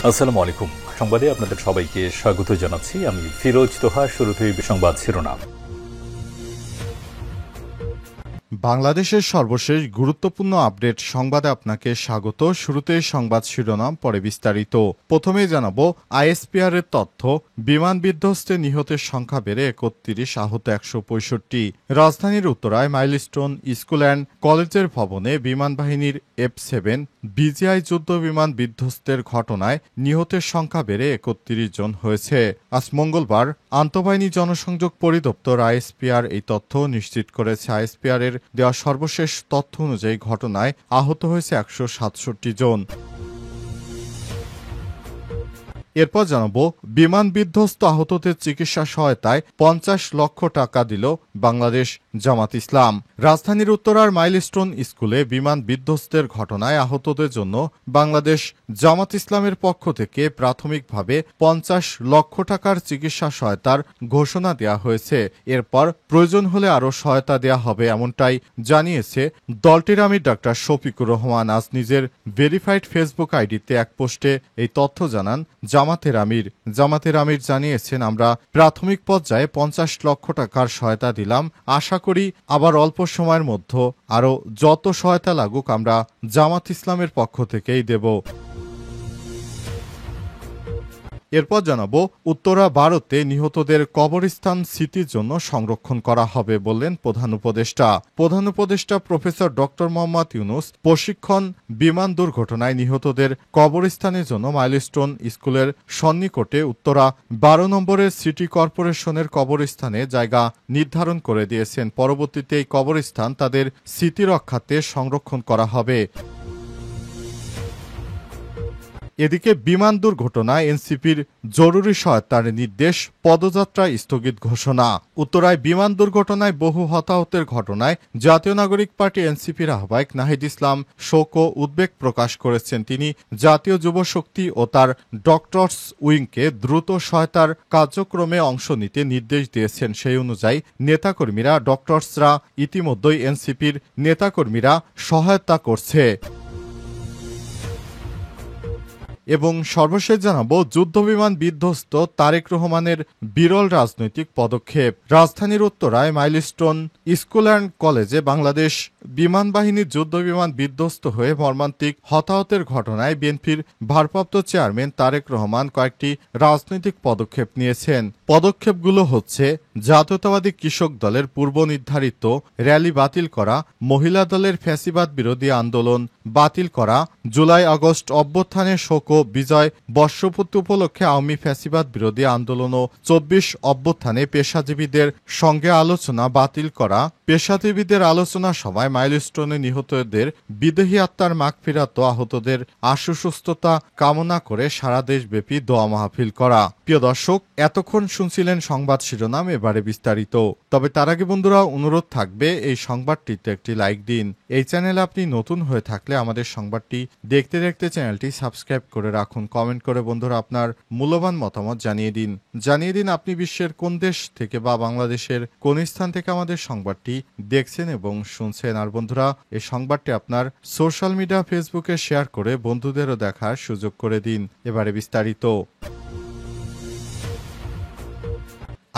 আসসালামু আলাইকুম। সংবাদে আপনাদের সবাইকে স্বাগত জানাচ্ছি। আমি ফিরোজ তোহা। শুরুতেই সংবাদ শিরোনাম। বাংলাদেশের সর্বশেষ গুরুত্বপূর্ণ আপডেট সংবাদে আপনাকে স্বাগত। শুরুতেই সংবাদ শিরোনাম, পরে বিস্তারিত। প্রথমেই জানাবো আইএসপিআর এর তথ্য। বিমান বিধ্বস্তে নিহতের সংখ্যা বেড়ে ৩১, আহত ১৬৫। রাজধানীর উত্তরায় মাইলস্টোন স্কুল অ্যান্ড কলেজের ভবনে বিমান বাহিনীর F-7 বিজিআই যুদ্ধ বিমান বিধ্বস্তের ঘটনায় নিহতের সংখ্যা বেড়ে ৩১ জন হয়েছে। আজ মঙ্গলবার আন্তঃবাহিনী জনসংযোগ পরিদপ্তর আইএসপিআর এই তথ্য নিশ্চিত করেছে। আইএসপিআর এর দেওয়া সর্বশেষ তথ্য অনুযায়ী ঘটনায় আহত হয়েছে ১৬৭ জন। এরপর জানাবো বিমান বিধ্বস্ত আহতদের চিকিৎসা সহায়তায় ৫০ লক্ষ টাকা দিল বাংলাদেশ জামাত ইসলাম। রাজধানীর উত্তরার মাইলস্টোন স্কুলে বিমান বিধ্বস্তের ঘটনায় আহতদের জন্য বাংলাদেশ জামাত ইসলামের পক্ষ থেকে প্রাথমিকভাবে ৫০ লক্ষ টাকার চিকিৎসা সহায়তার ঘোষণা দেওয়া হয়েছে। এরপর প্রয়োজন হলে আরও সহায়তা দেওয়া হবে, এমনটাই জানিয়েছে দলটির আমির ডাক্তার শফিকুর রহমান। আজ নিজের ভেরিফাইড ফেসবুক আইডিতে এক পোস্টে এই তথ্য জানান জামাতের আমির জানিয়েছেন, আমরা প্রাথমিক পর্যায়ে ৫০ লক্ষ টাকার সহায়তা দিলাম। আশা করি আবার অল্প সময়ের মধ্যে আরও যত সহায়তা লাগুক আমরা জামাত ইসলামের পক্ষ থেকেই দেব। এরপর জানাবো উত্তরা ১২তে নিহতদের কবরস্থান স্মৃতির জন্য সংরক্ষণ করা হবে বললেন প্রধান উপদেষ্টা প্রফেসর ডক্টর মোহাম্মদ ইউনুস। প্রশিক্ষণ বিমান দুর্ঘটনায় নিহতদের কবরস্থানের জন্য মাইলস্টোন স্কুলের সন্নিকটে উত্তরা ১২ নম্বরের সিটি কর্পোরেশনের কবরস্থানে জায়গা নির্ধারণ করে দিয়েছেন। পরবর্তীতে এই কবরস্থান তাদের স্মৃতি রক্ষাতে সংরক্ষণ করা হবে। এদিকে বিমান দুর্ঘটনায় এনসিপির জরুরি সহায়তার নির্দেশ, পদযাত্রা স্থগিত ঘোষণা। উত্তরায় বিমান দুর্ঘটনায় বহু হতাহতের ঘটনায় জাতীয় নাগরিক পার্টি এনসিপির আহ্বায়ক নাহিদ ইসলাম শোক ও উদ্বেগ প্রকাশ করেছেন। তিনি জাতীয় যুব শক্তি ও তার ডক্টরস উইংকে দ্রুত সহায়তার কার্যক্রমে অংশ নিতে নির্দেশ দিয়েছেন। সেই অনুযায়ী নেতাকর্মীরা, ডক্টরসরা ইতিমধ্যেই এনসিপির নেতাকর্মীরা সহায়তা করছে। এবং সর্বশেষ জানাবো যুদ্ধবিমান বিধ্বস্ত তারেক রহমানের বিরল রাজনৈতিক পদক্ষেপ। রাজধানীর উত্তরায় মাইলস্টোন স্কুল অ্যান্ড কলেজে বাংলাদেশ বিমান বাহিনীর যুদ্ধবিমান বিধ্বস্ত হয়ে মর্মান্তিক হতাহতের ঘটনায় বিএনপির ভারপ্রাপ্ত চেয়ারম্যান তারেক রহমান কয়েকটি রাজনৈতিক পদক্ষেপ নিয়েছেন। পদক্ষেপগুলো হচ্ছে জাতীয়তাবাদী কৃষক দলের পূর্ব নির্ধারিত র্যালি বাতিল করা, মহিলা দলের ফ্যাসিবাদ বিরোধী আন্দোলন বাতিল করা, জুলাই আগস্ট অভ্যুত্থানের শোক ও বিজয় বর্ষপূর্তি উপলক্ষে আওয়ামী ফ্যাসিবাদ বিরোধী আন্দোলন ও ২৪ অভ্যুত্থানে পেশাজীবীদের সঙ্গে আলোচনা বাতিল করা, পেশাজীবীদের আলোচনা সভায় মাইলস্টোনে নিহতদের বিদেহী আত্মার মাগফিরাত ও আহতদের আশু সুস্থতা কামনা করে সারা দেশব্যাপী দোয়া মাহফিল করা। প্রিয় দর্শক, এতক্ষণ শুনছিলেন সংবাদ শিরোনাম, এবারে বিস্তারিত। তবে তার আগে বন্ধুরা অনুরোধ থাকবে এই সংবাদটিতে একটি লাইক দিন। এই চ্যানেলে আপনি নতুন হয়ে থাকলে আমাদের সংবাদটি দেখতে দেখতে চ্যানেলটি সাবস্ক্রাইব করে রাখুন। কমেন্ট করে বন্ধুরা আপনার মূল্যবান মতামত জানিয়ে দিন আপনি বিশ্বের কোন দেশ থেকে বা বাংলাদেশের কোন স্থান থেকে আমাদের সংবাদটি দেখছেন এবং শুনছেন। আর বন্ধুরা এই সংবাদটি আপনার সোশ্যাল মিডিয়া ফেসবুকে শেয়ার করে বন্ধুদেরও দেখার সুযোগ করে দিন। এবারে বিস্তারিত।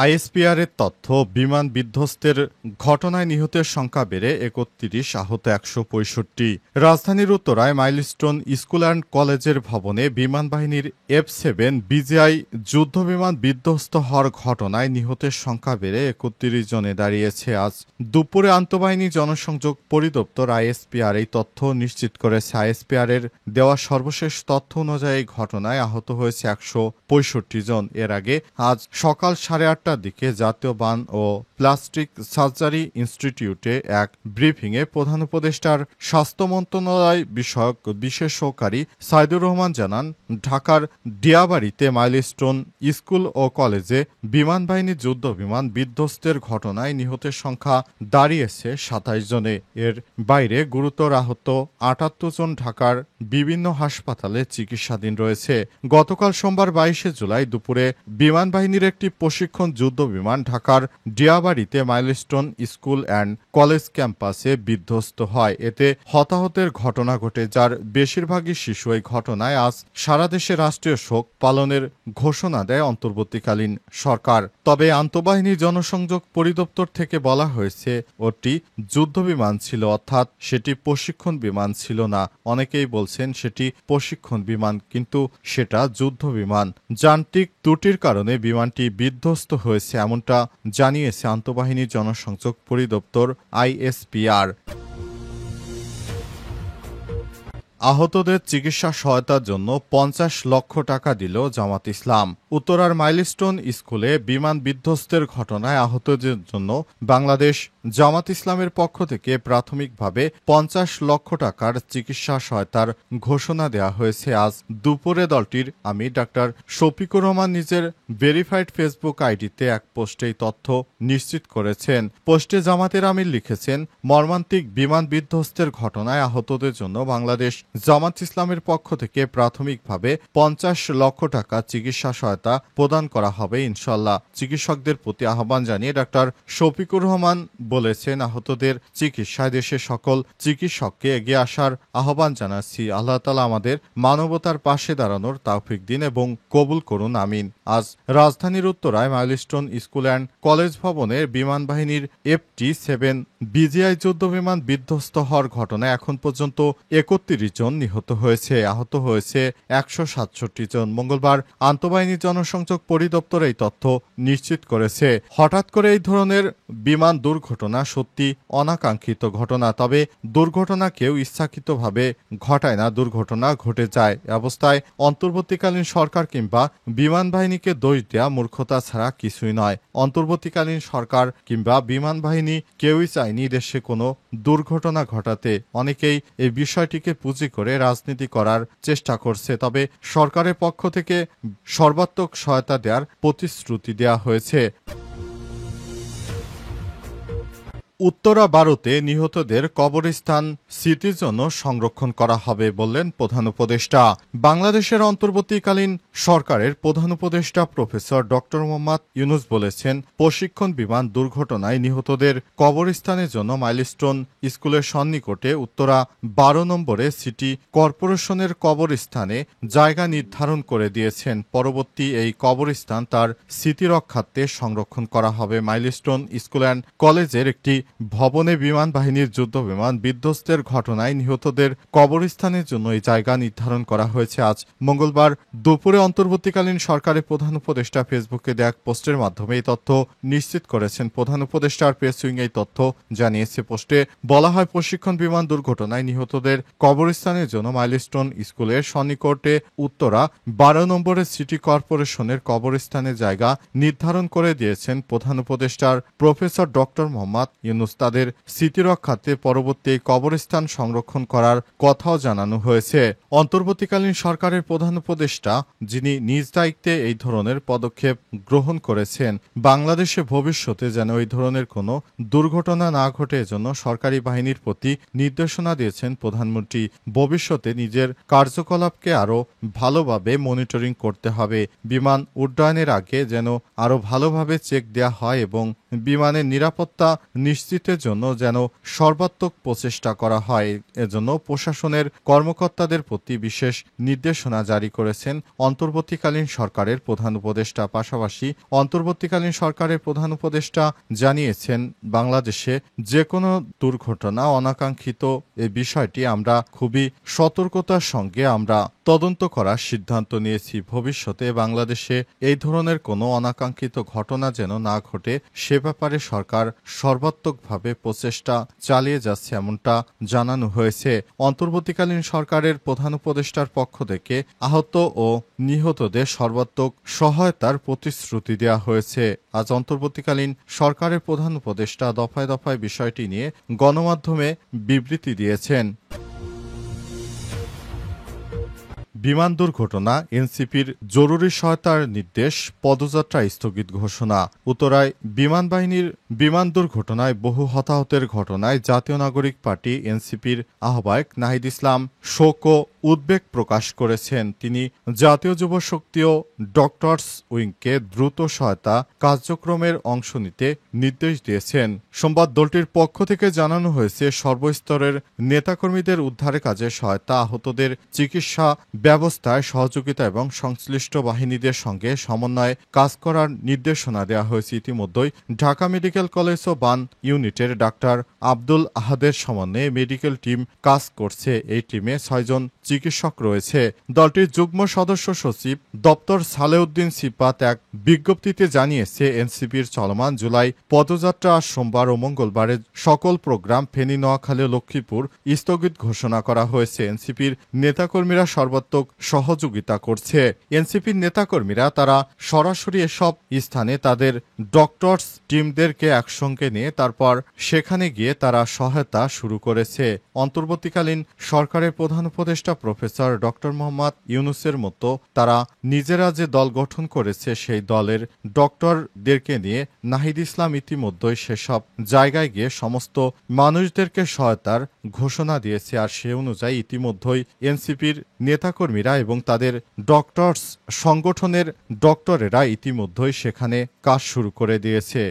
আইএসপিআর এর তথ্য, বিমান বিধ্বস্তের ঘটনায় নিহতের সংখ্যা বেড়ে ৩১, আহত ১৬৫। রাজধানীর উত্তরায় মাইলস্টোন স্কুল অ্যান্ড কলেজের ভবনে বিমান বাহিনীর F-7 বিজিআই যুদ্ধ বিমান বিধ্বস্ত হওয়ার ঘটনায় নিহতের সংখ্যা বেড়ে ৩১ জনে দাঁড়িয়েছে। আজ দুপুরে আন্তঃবাহিনী জনসংযোগ পরিদপ্তর আইএসপিআর এই তথ্য নিশ্চিত করেছে। আইএসপিআর এর দেওয়া সর্বশেষ তথ্য অনুযায়ী ঘটনায় আহত হয়েছে ১৬৫ জন। এর আগে আজ সকাল ৮:৩০টার দিকে জাতীয় বান ও প্লাস্টিক সার্জারি ইনস্টিটিউটে এক ব্রিফিংয়ে প্রধান উপদেষ্টার স্বাস্থ্য মন্ত্রণালয় বিষয়ক বিশেষ সহকারী সাইদুর রহমান জানান, ঢাকার ডিয়াবাড়িতে মাইলস্টোন স্কুল ও কলেজে বিমান বাহিনীর যুদ্ধ বিমান বিধ্বস্তের ঘটনায় নিহতের সংখ্যা দাঁড়িয়েছে ২৭ জনে। এর বাইরে গুরুতর আহত ৭৮ জন ঢাকার বিভিন্ন হাসপাতালে চিকিৎসাধীন রয়েছে। গতকাল সোমবার ২২শে জুলাই দুপুরে বিমান বাহিনীর একটি প্রশিক্ষণ যুদ্ধবিমান ঢাকার ডিয়াবাড়িতে মাইলস্টোন স্কুল অ্যান্ড কলেজ ক্যাম্পাসে বিধ্বস্ত হয়। এতে হতাহতের ঘটনা ঘটে, যার বেশিরভাগই শিশু। এই ঘটনায় আজ সারা দেশে রাষ্ট্রীয় শোক পালনের ঘোষণা দেয় অন্তর্বর্তীকালীন সরকার। তবে আন্তঃবাহিনী জনসংযোগ পরিদপ্তর থেকে বলা হয়েছে ওটি যুদ্ধবিমান ছিল, অর্থাৎ সেটি প্রশিক্ষণ বিমান ছিল না। অনেকেই বলছেন সেটি প্রশিক্ষণ বিমান, কিন্তু সেটা যুদ্ধবিমান। যান্ত্রিক ত্রুটির কারণে বিমানটি বিধ্বস্ত হয়েছে, এমনটা জানিয়েছে আন্তঃবাহিনী জনসংযোগ পরিদপ্তর ISPR। আহতদের চিকিৎসা সহায়তার জন্য 50 লক্ষ টাকা দিল জামাত ইসলাম। উত্তরার মাইলস্টোন স্কুলে বিমান বিধ্বস্তের ঘটনায় আহতদের জন্য বাংলাদেশ জামাত ইসলামের পক্ষ থেকে প্রাথমিকভাবে 50 লক্ষ টাকার চিকিৎসা সহায়তার ঘোষণা দেওয়া হয়েছে। আজ দুপুরে দলটির আমির ডাক্তার শফিকুর রহমান নিজের ভেরিফাইড ফেসবুক আইডিতে এক পোস্টে এই তথ্য নিশ্চিত করেছেন। পোস্টে জামাতের আমির লিখেছেন, মর্মান্তিক বিমান বিধ্বস্তের ঘটনায় আহতদের জন্য বাংলাদেশ জামাত ইসলামের পক্ষ থেকে প্রাথমিকভাবে 50 লক্ষ টাকা চিকিৎসা সহায়তা প্রদান করা হবে ইনশাল্লাহ। চিকিৎসকদের প্রতি আহ্বান জানিয়ে ডাক্তার শফিকুর রহমান বলেছেন, আহতদের চিকিৎসায় দেশের সকল চিকিৎসককে এগিয়ে আসার আহ্বান জানাচ্ছি। আল্লাহ তাআলা আমাদের মানবতার পাশে দাঁড়ানোর তৌফিক দিন এবং কবুল করুন, আমিন। আজ রাজধানীর উত্তরায় মাইলস্টোন স্কুল অ্যান্ড কলেজ ভবনে বিমান বাহিনীর FT-7 BGI যুদ্ধবিমান বিধ্বস্ত হওয়ার ঘটনায় এখন পর্যন্ত 31 জন নিহত হয়েছে, আহত হয়েছে 167 জন। মঙ্গলবার আন্তঃবাহিনী জনসংযোগ পরিদপ্তর এই তথ্য নিশ্চিত করেছে। হঠাৎ করে এই ধরনের বিমান দুর্ঘটনা সত্যি অনাকাঙ্ক্ষিত ঘটনা, তবে দুর্ঘটনা কেউ ইচ্ছাকৃতভাবে ঘটায় না, দুর্ঘটনা ঘটে যায়। অবস্থায় অন্তর্বর্তীকালীন সরকার কিংবা বিমান বাহিনীকে দোষ দেয়া মূর্খতা ছাড়া কিছুই নয়। অন্তর্বর্তীকালীন সরকার কিংবা বিমান বাহিনী কেউই চায়নি দেশে কোনো দুর্ঘটনা ঘটাতে। অনেকেই এই বিষয়টিকে পুঁজি করে রাজনীতি করার চেষ্টা করছে, তবে সরকারের পক্ষ থেকে সর্বাত্মক সহায়তা দেওয়ার প্রতিশ্রুতি দেওয়া হয়েছে। উত্তরা 12-তে নিহতদের কবরস্থান স্মৃতির জন্য সংরক্ষণ করা হবে বললেন প্রধান উপদেষ্টা। বাংলাদেশের অন্তর্বর্তীকালীন সরকারের প্রধান উপদেষ্টা প্রফেসর ডক্টর মোহাম্মদ ইউনূস বলেছেন, প্রশিক্ষণ বিমান দুর্ঘটনায় নিহতদের কবরস্থানের জন্য মাইলস্টোন স্কুলের সন্নিকটে উত্তরা 12 নম্বরে সিটি কর্পোরেশনের কবরস্থানে জায়গা নির্ধারণ করে দিয়েছেন। পরবর্তী এই কবরস্থান তার স্মৃতি রক্ষার্থে সংরক্ষণ করা হবে। মাইলস্টোন স্কুল অ্যান্ড কলেজের একটি ভবনে বিমান বাহিনীর যুদ্ধবিমান বিধ্বস্তের ঘটনায় নিহতদের কবরস্থানের জন্য এই জায়গা নির্ধারণ করা হয়েছে। আজ মঙ্গলবার দুপুরে অন্তর্বর্তীকালীন সরকারের প্রধান উপদেষ্টা ফেসবুকে দেয়া এক পোস্টের মাধ্যমে এই তথ্য নিশ্চিত করেছেন। প্রধান উপদেষ্টার প্রেস উইং এই তথ্য জানিয়েছে। পোস্টে বলা হয়, প্রশিক্ষণ বিমান দুর্ঘটনায় নিহতদের কবরস্থানের জন্য মাইলস্টোন স্কুলের সন্নিকটে উত্তরা 12 নম্বরের সিটি কর্পোরেশনের কবরস্থানের জায়গা নির্ধারণ করে দিয়েছেন প্রধান উপদেষ্টার প্রফেসর ডক্টর মোহাম্মদ ইউনূস। তাদের স্মৃতি রক্ষার্থে পরবর্তী কবরস্থান সংরক্ষণ করার কথাও জানানো হয়েছে। অন্তর্বর্তীকালীন সরকারের প্রধান উপদেষ্টা, যিনি নিজ দায়িত্বে এই ধরনের পদক্ষেপ গ্রহণ করেছেন, বাংলাদেশে ভবিষ্যতে যেন এই ধরনের কোনো দুর্ঘটনা না ঘটে এজন্য সরকারি বাহিনীর প্রতি নির্দেশনা দিয়েছেন প্রধানমন্ত্রী। ভবিষ্যতে নিজের কার্যকলাপকে আরও ভালোভাবে মনিটরিং করতে হবে। বিমান উড্ডয়নের আগে যেন আরও ভালোভাবে চেক দেওয়া হয় এবং বিমানের নিরাপত্তা নিশ্চিতের জন্য যেন সর্বাত্মক প্রচেষ্টা করা হয়। এজন্য প্রশাসনের কর্মকর্তাদের প্রতি বিশেষ নির্দেশনা জারি করেছেন অন্তর্বর্তীকালীন সরকারের প্রধান উপদেষ্টা। পাশাপাশি অন্তর্বর্তীকালীন সরকারের প্রধান উপদেষ্টা জানিয়েছেন, বাংলাদেশে যে কোনো দুর্ঘটনা অনাকাঙ্ক্ষিত এই বিষয়টি আমরা খুবই সতর্কতার সঙ্গে আমরা তদন্ত করার সিদ্ধান্ত নিয়েছি। ভবিষ্যতে বাংলাদেশে এই ধরনের কোনো অনাকাঙ্ক্ষিত ঘটনা যেন না ঘটে সে ব্যাপারে সরকার সর্বাত্মকভাবে প্রচেষ্টা চালিয়ে যাচ্ছে, এমনটা জানানো হয়েছে। অন্তর্বর্তীকালীন সরকারের প্রধান উপদেষ্টার পক্ষ থেকে আহত ও নিহতদের সর্বাত্মক সহায়তার প্রতিশ্রুতি দেওয়া হয়েছে। আজ অন্তর্বর্তীকালীন সরকারের প্রধান উপদেষ্টা দফায় দফায় বিষয়টি নিয়ে গণমাধ্যমে বিবৃতি দিয়েছেন। বিমান দুর্ঘটনা, এনসিপির জরুরি সহায়তার নির্দেশ, পদযাত্রা স্থগিত ঘোষণা। উত্তরায় বিমান বাহিনীর বিমান দুর্ঘটনায় বহু হতাহতের ঘটনায় জাতীয় নাগরিক পার্টি এনসিপির আহ্বায়ক নাহিদ ইসলাম শোক ও উদ্বেগ প্রকাশ করেছেন। তিনি জাতীয় যুব শক্তি ও ডক্টরস উইংকে দ্রুত সহায়তা কার্যক্রমের অংশ নিতে নির্দেশ দিয়েছেন। সোমবার দলটির পক্ষ থেকে জানানো হয়েছে, সর্বস্তরের নেতাকর্মীদের উদ্ধারে কাজে সহায়তা, আহতদের চিকিৎসা ব্যবস্থায় সহযোগিতা এবং সংশ্লিষ্ট বাহিনীদের সঙ্গে সমন্বয়ে কাজ করার নির্দেশনা দেওয়া হয়েছে। ইতিমধ্যেই ঢাকা মেডিকেল কলেজ ও বান ইউনিটের ডাক্তার আব্দুল আহাদের সমন্বয়ে মেডিকেল টিম কাজ করছে। এই টিমে 6 জন চিকিৎসক রয়েছে। দলটির যুগ্ম সদস্য সচিব দপ্তর সালেউদ্দিন সিপাত এক বিজ্ঞপ্তিতে জানিয়েছে, এনসিপির চলমান জুলাই পদযাত্রা আজ সোমবার ও মঙ্গলবারের সকল প্রোগ্রাম ফেনী, নোয়াখালী ও লক্ষ্মীপুর স্থগিত ঘোষণা করা হয়েছে। এনসিপির নেতাকর্মীরা সর্বাত্মক সহযোগিতা করছে। এনসিপির নেতাকর্মীরা তারা সরাসরি এসব স্থানে তাদের ডক্টরস টিমদেরকে একসঙ্গে নিয়ে তারপর সেখানে গিয়ে তারা সহায়তা শুরু করেছে। অন্তর্বর্তীকালীন সরকারের প্রধান উপদেষ্টা প্রফেসর ডক্টর মোহাম্মদ ইউনূসের মতো তারা নিজেরা যে দল গঠন করেছে সেই দলের ডক্টরদেরকে নিয়ে নাহিদ ইসলাম ইতিমধ্যেই সেসব জায়গায় গিয়ে সমস্ত মানুষদেরকে সহায়তার ঘোষণা দিয়েছে। আর সে অনুযায়ী ইতিমধ্যেই এনসিপির নেতাকর্মীরা এবং তাদের ডক্টরস সংগঠনের ডক্টরেরা ইতিমধ্যেই সেখানে কাজ শুরু করে দিয়েছে।